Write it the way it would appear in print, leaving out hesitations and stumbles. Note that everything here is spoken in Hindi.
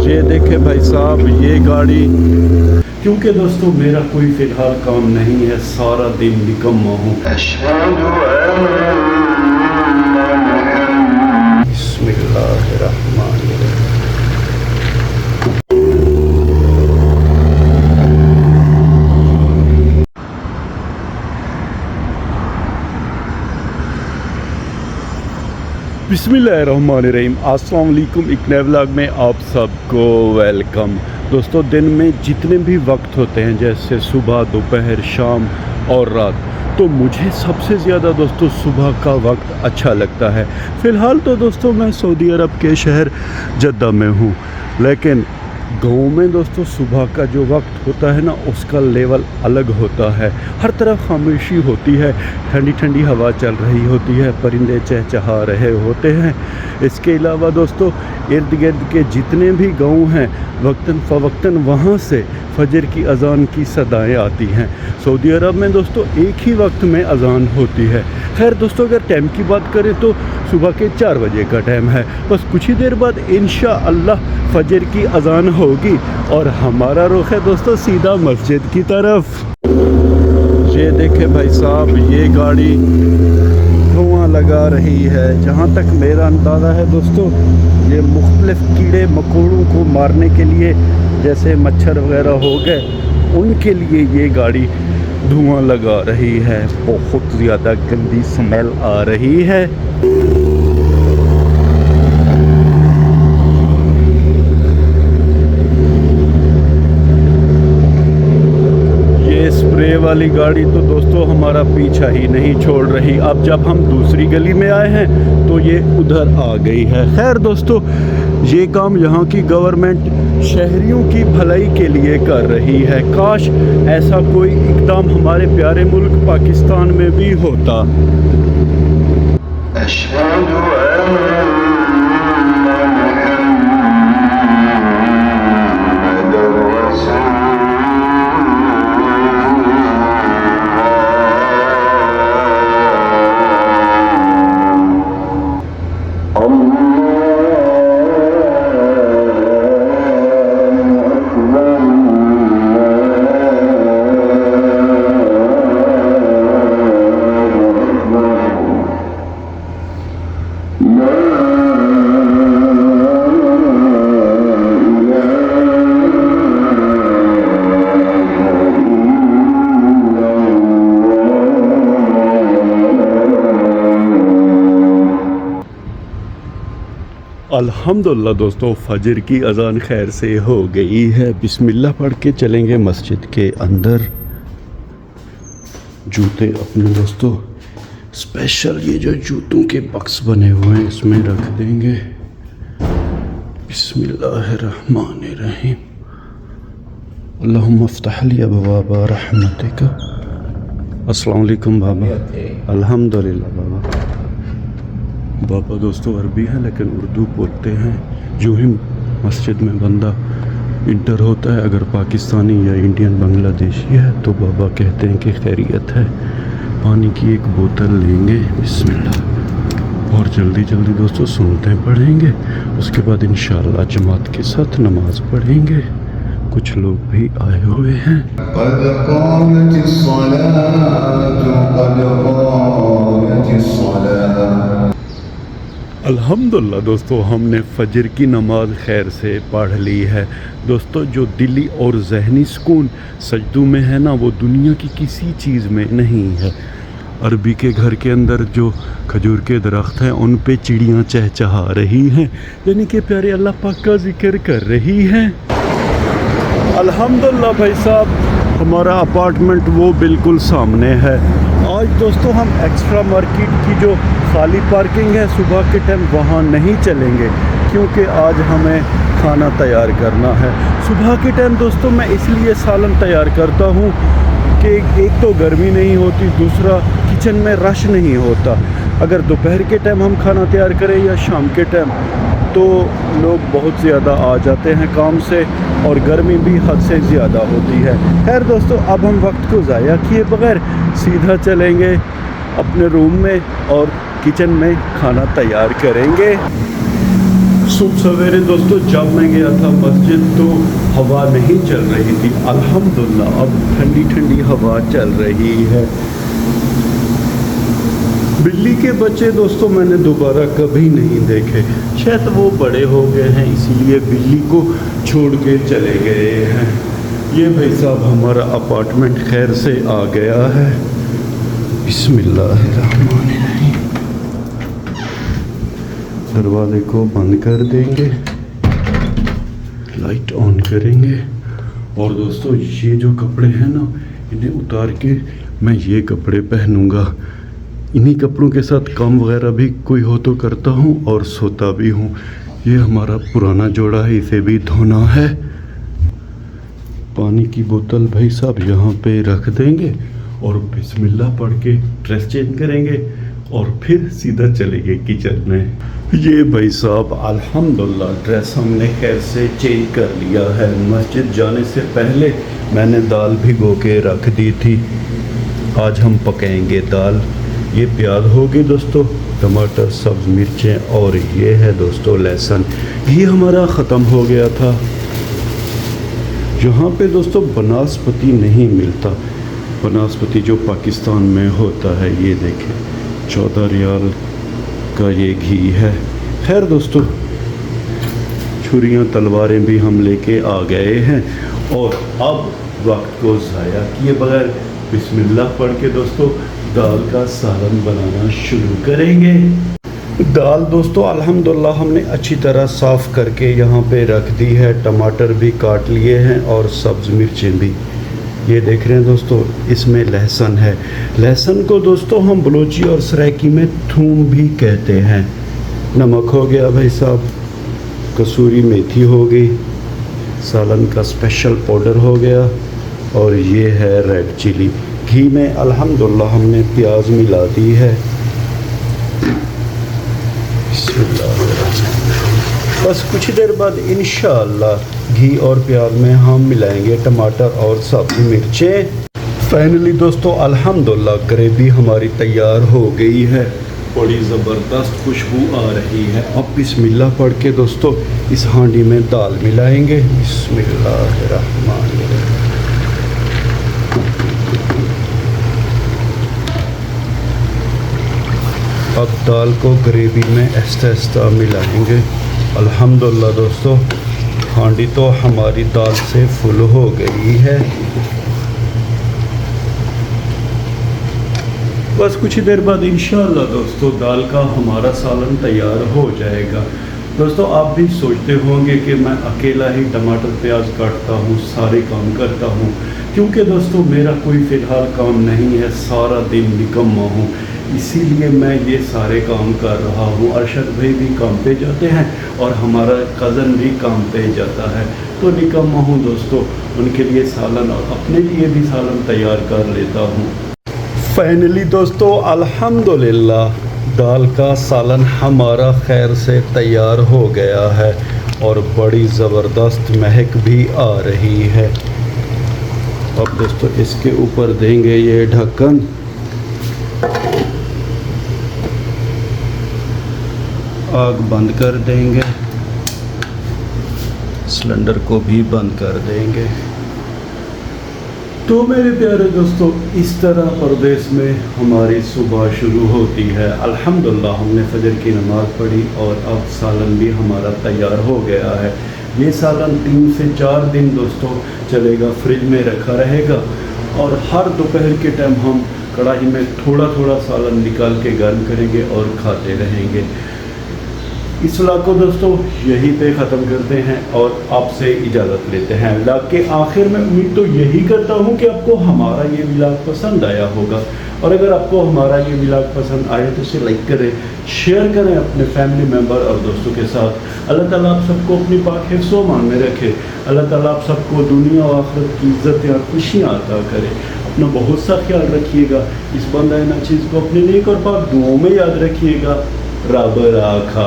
ये देखे भाई साहब ये गाड़ी, क्योंकि दोस्तों मेरा कोई फ़िलहाल काम नहीं है, सारा दिन निकम्मा हूँ। बिस्मिल्लाहिर्रहमानिर्रहीम। बिस्मिल्लाहिर्रहमानिर्रहीम। अस्सलाम वालेकुम। एक नए व्लॉग में आप सबको वेलकम। दोस्तों दिन में जितने भी वक्त होते हैं, जैसे सुबह, दोपहर, शाम और रात, तो मुझे सबसे ज़्यादा दोस्तों सुबह का वक्त अच्छा लगता है। फ़िलहाल तो दोस्तों मैं सऊदी अरब के शहर जद्दा में हूँ, लेकिन गाँव में दोस्तों सुबह का जो वक्त होता है ना, उसका लेवल अलग होता है। हर तरफ खामोशी होती है, ठंडी ठंडी हवा चल रही होती है, परिंदे चहचहा रहे होते हैं। इसके अलावा दोस्तों इर्द गिर्द के जितने भी गाँव हैं, वक्तन फ़वक्तन वहाँ से फजर की अज़ान की सदाएँ आती हैं। सऊदी अरब में दोस्तों एक ही वक्त में अज़ान होती है। खैर दोस्तों अगर टाइम की बात करें तो सुबह के 4 बजे का टाइम है। बस कुछ ही देर बाद इंशाअल्लाह फजर की अज़ान होगी और हमारा रुख है दोस्तों सीधा मस्जिद की तरफ। ये देखे भाई साहब ये गाड़ी धुआं लगा रही है। जहाँ तक मेरा अंदाज़ा है दोस्तों, ये मुख्तलिफ कीड़े मकोड़ों को मारने के लिए, जैसे मच्छर वगैरह हो गए, उनके लिए ये गाड़ी धुआं लगा रही है। बहुत ज़्यादा गंदी स्मेल आ रही है। स्प्रे वाली गाड़ी तो दोस्तों हमारा पीछा ही नहीं छोड़ रही। अब जब हम दूसरी गली में आए हैं तो ये उधर आ गई है। खैर दोस्तों ये काम यहाँ की गवर्नमेंट शहरियों की भलाई के लिए कर रही है। काश ऐसा कोई इक़दाम हमारे प्यारे मुल्क पाकिस्तान में भी होता। अल्हम्दुलिल्लाह दोस्तों फजर की अज़ान खैर से हो गई है। बिस्मिल्लाह पढ़ के चलेंगे मस्जिद के अंदर। जूते अपने दोस्तों स्पेशल ये जो जूतों के बक्स बने हुए हैं इसमें रख देंगे। बिस्मिल्लाहिर्रहमानिर्रहीम। अल्लाहुम्मा इफ्तह ली अबवाब रहमतिक। अस्सलाम वालेकुम बाबा। अल्हम्दुलिल्लाह बाबा। बाबा दोस्तों अरबी है लेकिन उर्दू बोलते हैं। जो ही मस्जिद में बंदा इंटर होता है, अगर पाकिस्तानी या इंडियन बांग्लादेशी है, तो बाबा कहते हैं कि खैरियत है। पानी की एक बोतल लेंगे, बिस्मिल्लाह, और जल्दी जल्दी दोस्तों सुनते पढ़ेंगे। उसके बाद इंशाअल्लाह जमात के साथ नमाज पढ़ेंगे। कुछ लोग भी आए हुए हैं। अल्हम्दुलिल्लाह दोस्तों हमने फ़जर की नमाज खैर से पढ़ ली है। दोस्तों जो दिली और ज़हनी सुकून सजदों में है ना, वो दुनिया की किसी चीज़ में नहीं है। अरबी के घर के अंदर जो खजूर के दरख्त हैं उन पे चिड़ियाँ चहचहा रही हैं, यानी कि प्यारे अल्लाह पाक का जिक्र कर रही हैं। अल्हम्दुलिल्लाह भाई साहब हमारा अपार्टमेंट वो बिल्कुल सामने है। आज दोस्तों हम एक्स्ट्रा मार्केट की जो खाली पार्किंग है सुबह के टाइम वहाँ नहीं चलेंगे, क्योंकि आज हमें खाना तैयार करना है। सुबह के टाइम दोस्तों मैं इसलिए सालन तैयार करता हूँ कि एक तो गर्मी नहीं होती, दूसरा किचन में रश नहीं होता। अगर दोपहर के टाइम हम खाना तैयार करें या शाम के टाइम, तो लोग बहुत ज़्यादा आ जाते हैं काम से और गर्मी भी हद से ज़्यादा होती है। खैर दोस्तों अब हम वक्त को ज़ाया किए बगैर सीधा चलेंगे अपने रूम में और किचन में खाना तैयार करेंगे। सुबह सवेरे दोस्तों जब मैं गया था मस्जिद तो हवा नहीं चल रही थी। अल्हम्दुलिल्लाह अब ठंडी ठंडी हवा चल रही है। बिल्ली के बच्चे दोस्तों मैंने दोबारा कभी नहीं देखे, शायद वो बड़े हो गए हैं इसीलिए बिल्ली को छोड़ के चले गए हैं। ये भाई साहब हमारा अपार्टमेंट खैर से आ गया है। बिस्मिल्लाहिर्रहमानिर्रहीम। दरवाजे को बंद कर देंगे, लाइट ऑन करेंगे और दोस्तों ये जो कपड़े हैं ना इन्हें उतार के मैं ये कपड़े पहनूंगा। इन्हीं कपड़ों के साथ काम वगैरह भी कोई हो तो करता हूँ और सोता भी हूँ। ये हमारा पुराना जोड़ा है, इसे भी धोना है। पानी की बोतल भाई साहब यहाँ पे रख देंगे और बिस्मिल्लाह पढ़ के ड्रेस चेंज करेंगे और फिर सीधा चलेंगे किचन में। ये भाई साहब अल्हम्दुलिल्लाह ड्रेस हमने खैर से चेंज कर लिया है। मस्जिद जाने से पहले मैंने दाल भिगो के रख दी थी। आज हम पकाएंगे दाल। ये प्याज होगी दोस्तों, टमाटर, सब्ज़ मिर्चें और ये है दोस्तों लहसुन। घी हमारा ख़त्म हो गया था। यहाँ पे दोस्तों बनास्पति नहीं मिलता। बनास्पति जो पाकिस्तान में होता है, ये देखें 14 रियाल का ये घी है। खैर दोस्तों छुरियाँ तलवारें भी हम लेके आ गए हैं और अब वक्त को ज़ाया किए बगैर बिस्मिल्लाह पढ़ के दोस्तों दाल का सालन बनाना शुरू करेंगे। दाल दोस्तों अल्हम्दुलिल्लाह हमने अच्छी तरह साफ़ करके यहाँ पे रख दी है। टमाटर भी काट लिए हैं और सब्ज़ मिर्चें भी। ये देख रहे हैं दोस्तों इसमें लहसुन है। लहसुन को दोस्तों हम बलोची और सराइकी में थूम भी कहते हैं। नमक हो गया भाई साहब, कसूरी मेथी हो गई, सालन का स्पेशल पाउडर हो गया और ये है रेड चिली। घी में अल्हम्दुलिल्लाह हमने प्याज मिला दी है। बस कुछ देर बाद इंशाअल्लाह घी और प्याज में हम मिलाएंगे टमाटर और सब्ज़ मिर्चें। फाइनली दोस्तों अल्हम्दुलिल्लाह ग्रेवी हमारी तैयार हो गई है। बड़ी ज़बरदस्त खुशबू आ रही है। अब बिस्मिल्लाह पढ़ के दोस्तों इस हांडी में दाल मिलाएंगे। बिस्मिल्लाहिर्रहमानिर्रहीम। अब दाल को ग्रेवी में आहिस्ता आहिस्ता मिलाएंगे। अल्हम्दुलिल्लाह दोस्तों हांडी तो हमारी दाल से फुल हो गई है। बस कुछ ही देर बाद इंशाअल्लाह दोस्तों दाल का हमारा सालन तैयार हो जाएगा। दोस्तों आप भी सोचते होंगे कि मैं अकेला ही टमाटर प्याज काटता हूँ, सारे काम करता हूँ, क्योंकि दोस्तों मेरा कोई फ़िलहाल काम नहीं है, सारा दिन निकम्मा हूँ, इसीलिए मैं ये सारे काम कर रहा हूँ। अरशद भाई भी काम पे जाते हैं और हमारा कज़न भी काम पे जाता है, तो निकम्मा हूँ दोस्तों। उनके लिए सालन और अपने लिए भी सालन तैयार कर लेता हूँ। फाइनली दोस्तों अल्हम्दुलिल्लाह दाल का सालन हमारा खैर से तैयार हो गया है और बड़ी ज़बरदस्त महक भी आ रही है। अब दोस्तों इसके ऊपर देंगे ये ढक्कन। आग बंद कर देंगे, सिलेंडर को भी बंद कर देंगे। तो मेरे प्यारे दोस्तों इस तरह परदेश में हमारी सुबह शुरू होती है। अल्हम्दुलिल्लाह हमने फजर की नमाज़ पढ़ी और अब सालन भी हमारा तैयार हो गया है। ये सालन 3 से 4 दिन दोस्तों चलेगा, फ्रिज में रखा रहेगा और हर दोपहर के टाइम हम कढ़ाई में थोड़ा थोड़ा सालन निकाल के गर्म करेंगे और खाते रहेंगे। इस व्लॉग को दोस्तों यहीं पे ख़त्म करते हैं और आपसे इजाज़त लेते हैं। व्लॉग के आखिर में उम्मीद तो यही करता हूँ कि आपको हमारा ये व्लॉग पसंद आया होगा और अगर आपको हमारा ये व्लॉग पसंद आए तो इसे लाइक करें, शेयर करें अपने फैमिली मेम्बर और दोस्तों के साथ। अल्लाह ताला आप सबको अपनी पाक हिफ्ज़ व अमान में रखे। अल्लाह ताला आप सबको दुनिया और आखिरत की इज़्ज़त और खुशियाँ अता करे। अपना बहुत सा ख्याल रखिएगा। इस बंदा ना चीज़ को अपने नेक और पाक दुआओं में याद रखिएगा। रब राखा।